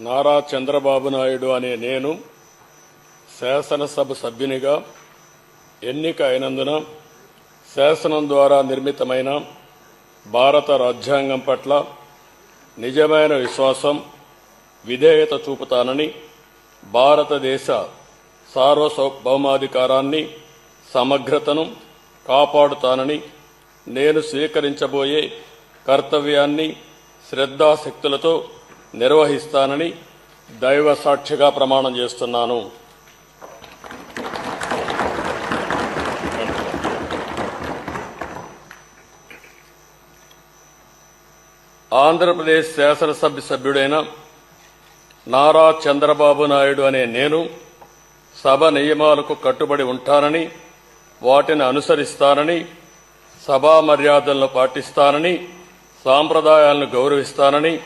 నారా చంద్రబాబు నాయుడు అనే నేను శాసనసభ సభ్యునిగా ఎన్నిక అయినందున శాసనం ద్వారా నిర్మితమైన భారత రాజ్యాంగం పట్ల నిజమైన విశ్వాసం, విధేయత చూపుతానని, భారతదేశ సార్వభౌమాధికారాన్ని, సమగ్రతను కాపాడుతానని, నేను స్వీకరించబోయే కర్తవ్యాన్ని శ్రద్ధాశక్తులతో నిర్వహిస్తానని దైవ సాక్షిగా ప్రమాణం చేస్తున్నాను. ఆంధ్రప్రదేశ్ శాసనసభ సభ్యుడైన నారా చంద్రబాబు నాయుడు అనే నేను సభ నియమాలకు కట్టుబడి ఉంటానని, వాటిని అనుసరిస్తానని, సభా మర్యాదలను పాటిస్తానని, సాంప్రదాయాలను గౌరవిస్తానని